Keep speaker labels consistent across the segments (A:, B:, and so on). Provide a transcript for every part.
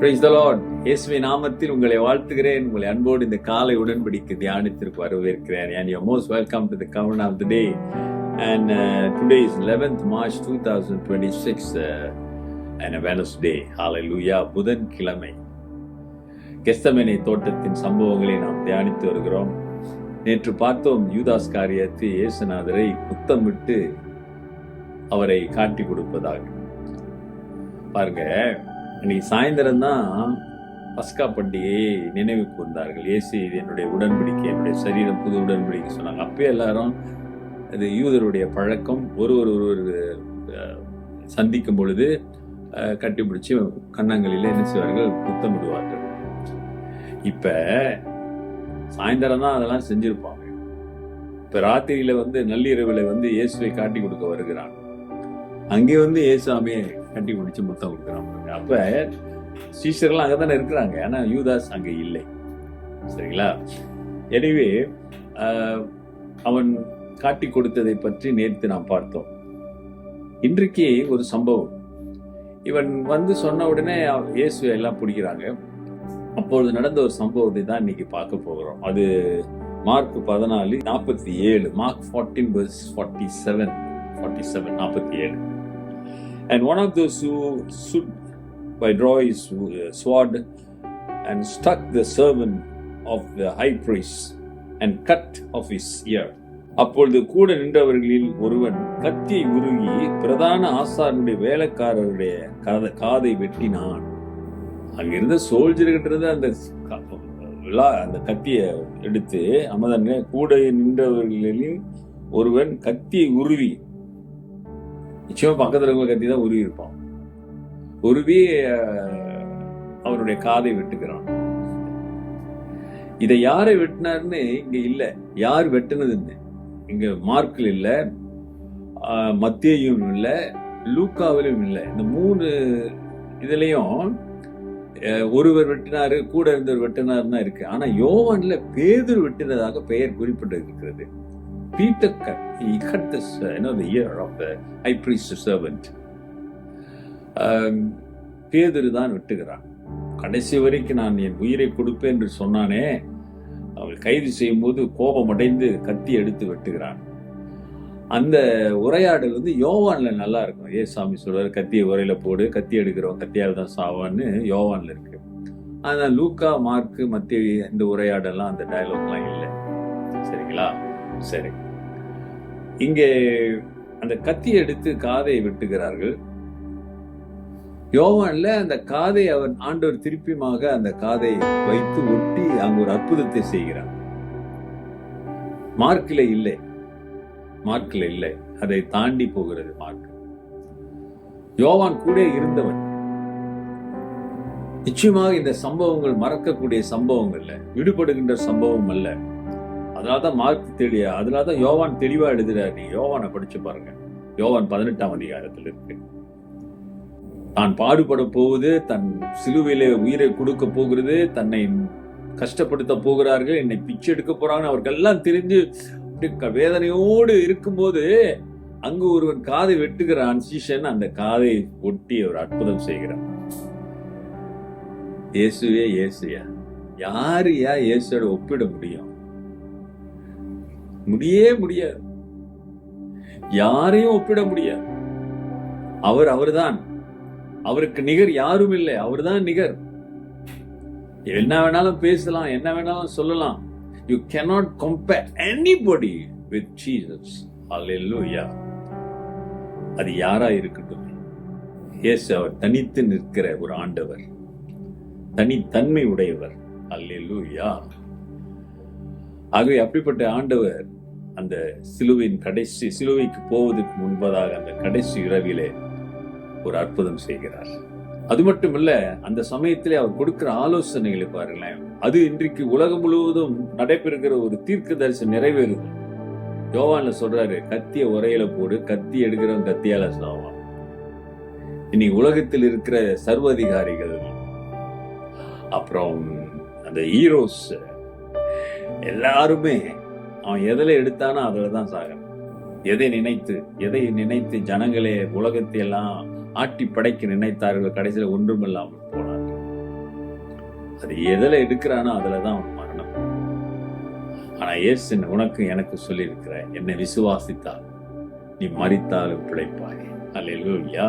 A: Praise the Lord. இயேசுவின் நாமத்தில் உங்களை வாழ்த்துகிறேன். உங்களை அன்போடு இந்த காலை உடன்படிக்கை தியானத்திற்கு வரவேற்கிறேன். And you're most welcome to the covenant of the day. And today is 11th March 2026 and a Wednesday. Hallelujah. புதன்கிழமை. கெத்செமனே தோட்டத்தின் சம்பவங்களை நாம் தியானித்து வருகிறோம். நேற்று பார்த்தோம் யூதாஸ் காரியத்தை இயேசுநாதரை முத்தமிட்டு அவரை காட்டி கொடுப்பதாக. பாருங்க, அன்னைக்கு சாயந்தரம் தான் பஸ்கா பண்டிகையை நினைவு கூர்ந்தார்கள். இயேசு இது என்னுடைய உடன்படிக்கை, என்னுடைய சரீரம் புது உடன்படிக்கை சொன்னாங்க. அப்பயே எல்லாரும் அது யூதருடைய பழக்கம், ஒருவர் சந்திக்கும் பொழுது கட்டிப்பிடிச்சு கன்னங்களில் என்ன செய்வார்கள், முத்தமிடுவார்கள். இப்ப சாயந்தரம் தான் அதெல்லாம் செஞ்சிருப்பாங்க. இப்ப ராத்திரியில நள்ளிரவுல இயேசுவை காட்டி கொடுக்க வருகிறான். அங்கே இயேசுவாமியை கட்டி பிடிச்சு முத்தம் கொடுக்குறான். அப்ப சீஷர்கள் அங்கதானே இருக்கிறாங்க, ஆனா யூதாஸ் அங்க இல்லை. சரிங்களா? எனவே அவன் காட்டி கொடுத்ததை பற்றி நேற்று நாம் பார்த்தோம். இன்றைக்கு ஒரு சம்பவம். இவன் சொன்ன உடனே இயேசுவை எல்லாம் பிடிக்கிறாங்க. அப்பொழுது நடந்த ஒரு சம்பவத்தை தான் இன்னைக்கு பார்க்க போகிறோம். அது mark 14:47. Mark 14:47. And one of those who stood by drew his sword and struck the servant of the high priest and cut off his ear. அப்பொழுது கூட நின்றவர்களில் ஒருவன் கத்தியை உருகி பிரதான ஆசாரனுடைய வேலைக்காரருடைய காதை வெட்டினான். அங்கிருந்த சோல்ஜர்கிட்ட அந்த கத்தியை எடுத்து கூட நின்றவர்களில் ஒருவன் கத்தியை உருவி, நிச்சயமா பக்கத்துல இருக்க கத்தி தான் உருவி இருப்பான், உருவி அவருடைய காதை வெட்டுக்கிறான். இதை யாரை வெட்டினார்னு இங்க இல்ல, யார் வெட்டினதுன்னு இங்க மார்க்கில் இல்ல, மத்தேயும் இல்ல, லூக்காவிலும் இல்ல. இந்த 3 இதுலயும் ஒருவர் வெட்டினாரு, கூட இருந்தவர் வெட்டினாருன்னா இருக்கு. ஆனா யோவான்ல பேதுரு வெட்டினதாக பெயர் குறிப்பிட்டு இருக்கிறது. Peter cut, he cut the ear of the high priest's servant. பேதுரு தான் வெட்டுகிறான். கடைசி வரைக்கும் நான் என் உயிரை கொடுப்பேன் என்று சொன்னானே, அவள் கைது செய்யும் போது கோபம் அடைந்து கத்தி எடுத்து வெட்டுகிறான். அந்த உரையாடல் யோவான்ல நல்லா இருக்கும். ஏசாமி சொல்றாரு, கத்தியை உரையில போடு, கத்தி எடுக்கிறவன் கத்தியால் தான் சாவான்னு யோவான்ல இருக்கு. ஆனா லூக்கா, மார்க்கு, மத்தேயு இந்த உரையாடலாம், அந்த டயலாக்லாம் இல்லை. சரிங்களா? சரி, இங்கே அந்த கத்தியை எடுத்து காதை வெட்டுகிறார்கள். யோவான்ல அந்த காதை அவன் ஆண்டவர் திருப்பியுமாக அந்த காதை வைத்து ஒட்டி அங்கு ஒரு அற்புதத்தை செய்கிறார். மார்க்கில் இல்லை, அதை தாண்டி போகிறது மார்க். யோவான் கூட இருந்தவன். நிச்சயமாக இந்த சம்பவங்கள் மறக்கக்கூடிய சம்பவங்கள் இல்ல, விடுபடுகின்ற சம்பவம் அல்ல. அதனாலதான் மார்க் அதனாலதான் யோவான் தெளிவா எழுதுறாரு. நீ யோவானை படிச்சு பாருங்க. யோவான் 18ஆம் அதிகாரத்தில் இருக்கு. தான் பாடுபட போகுது, தன் சிலுவையிலே உயிரை கொடுக்க போகிறது, தன்னை கஷ்டப்படுத்த போகிறார்கள், என்னை பிச்சை எடுக்க போறாங்க, அவர்களெல்லாம் தெரிஞ்சு வேதனையோடு இருக்கும்போது அங்கு ஒருவன் காதை வெட்டுகிறான். சீஷன் அந்த காதை ஒட்டி ஒரு அற்புதம் செய்கிறான். இயேசுயா யாரு இயேசுவோட ஒப்பிட முடியும்? முடியாது. யாரையும் ஒப்பிட முடியாது. அவர்தான். அவருக்கு நிகர் யாரும் இல்லை. அவர்தான் நிகர். என்ன வேணாலும் பேசலாம், என்ன வேணாலும் சொல்லலாம். You cannot compare anybody with Jesus. Hallelujah. அது யாரா இருக்கட்டும், இயேசு அவர் தனித்து நிற்கிற ஒரு ஆண்டவர், தனித்தன்மை உடையவர். Hallelujah. ஆகவே அப்படிப்பட்ட ஆண்டவர் அந்த சிலுவைக்கு போவதற்கு முன்பதாக அந்த கடைசி இரவிலே ஒரு அற்புதம் செய்கிறார். அது மட்டுமல்ல, அந்த சமயத்திலே அவர் கொடுக்கிற ஆலோசனைகளை பாருங்களேன். அது இன்றைக்கு உலகம் முழுவதும் நடைபெறுகிற ஒரு தீர்க்க தரிசனம் நிறைவேறுது. யோவான்ல சொல்றாரு, கத்திய உரையில போடு, கத்தி எடுக்கிறவன் கத்தியால சாவான். இன்னைக்கு உலகத்தில் இருக்கிற சர்வதிகாரிகள், அப்புறம் அந்த ஹீரோஸ் எல்லாருமே அவன் எதில் எடுத்தானோ அதுலதான் சாகணும். எதை நினைத்து ஜனங்களே உலகத்தை எல்லாம் ஆட்டி படைக்க நினைத்தார்கள், கடைசியில் ஒன்றுமில்லாமல் போனார்கள். அது எதில் எடுக்கிறானோ அதுலதான் அவன் மரணம். ஆனா இயேசு உனக்கு எனக்கு சொல்லி இருக்கிற, என்னை விசுவாசித்தால் நீ மரித்தாலும் பிழைப்பாய். அல்லேலூயா.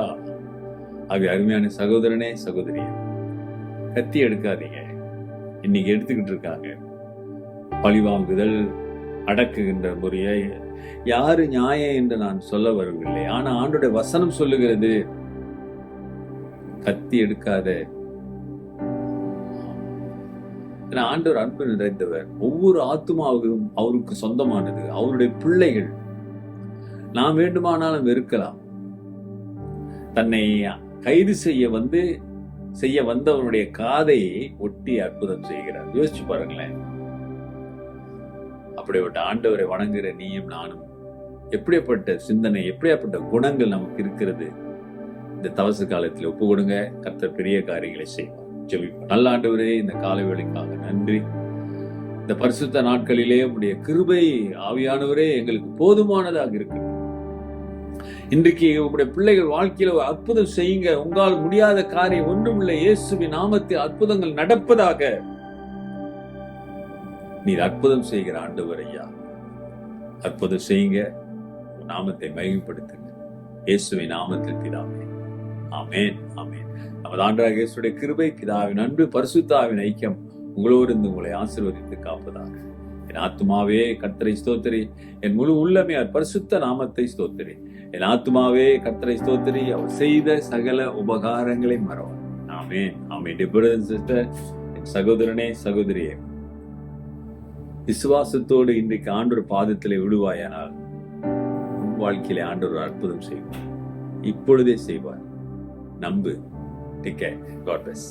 A: ஆகிய அருமையான சகோதரனே சகோதரியே, கத்தி எடுக்காதீங்க. இன்னைக்கு எடுத்துக்கிட்டு இருக்காங்க. பழிவாங்குதல், அடக்குகின்ற முறையை யாரு நியாயம் என்று நான் சொல்ல வரவில்லை. ஆனா ஆண்டோட வசனம் சொல்லுகிறது, கத்தி எடுக்காத. ஆண்டவர் அன்பு நிறைந்தவர். ஒவ்வொரு ஆத்துமாவுக்கும் அவருக்கு சொந்தமானது, அவருடைய பிள்ளைகள். நாம் வேண்டுமானாலும் வெறுக்கலாம். தன்னை கைது செய்ய வந்தவனுடைய காதையை ஒட்டி அற்புதம் செய்கிறார். யோசிச்சு பாருங்களேன். அப்படிப்பட்ட ஆண்டவரை வணங்குகிற நீயும் நானும் எப்படியாப்பட்ட சிந்தனை, எப்படியாப்பட்ட குணங்கள் நமக்கு இருக்கிறது. இந்த தவச காலத்தில் ஒப்பு கொடுங்க. கர்த்தர் பெரிய காரியங்களை செய்வார். ஜெபிப்போம். நல்ல ஆண்டவரே, இந்த காலை வேளைக்காக நன்றி. இந்த பரிசுத்த நாட்களிலே உடைய கிருபை ஆவியானவரே எங்களுக்கு போதுமானதாக இருக்கு. இன்றைக்கு உங்களுடைய பிள்ளைகள் வாழ்க்கையில ஒரு அற்புதம் செய்யுங்க. உங்களால் முடியாத காரியம் ஒன்றுமில்லை. இயேசுவின் நாமத்தில் அற்புதங்கள் நடப்பதாக. நீர் அற்புதம் செய்கிற ஆண்டவர் ஐயா, அற்புதம் செய்யுங்க. நாமத்தை மகிமைப்படுத்துங்க. இயேசுவின் நாமத்தில் பிதாவே, ஆமென், ஆமென். நமது ஆண்டவராகிய இயேசுவுடைய கிருபை, பிதாவின் அன்பு, பரிசுத்த ஆவியின் ஐக்கியம் உங்களோடு இருந்து உங்களை ஆசீர்வதித்து காப்பதாக. என் ஆத்துமாவே கர்த்தரை ஸ்தோத்திரி, என் முழு உள்ளமே அவர் பரிசுத்த நாமத்தை ஸ்தோத்திரி. என் ஆத்துமாவே கர்த்தரை ஸ்தோத்திரி, அவர் செய்த சகல உபகாரங்களை மறவார். ஆமென், ஆமென். சிஸ்டர், என் சகோதரனே சகோதரியே, விசுவாசத்தோடு இன்றைக்கு ஆண்டவர் பாதத்திலே விடுவாயானால் உன் வாழ்க்கையிலே ஆண்டவர் அற்புதம் செய்வார். இப்பொழுதே செய்வார். நம்பு. Take care. God bless.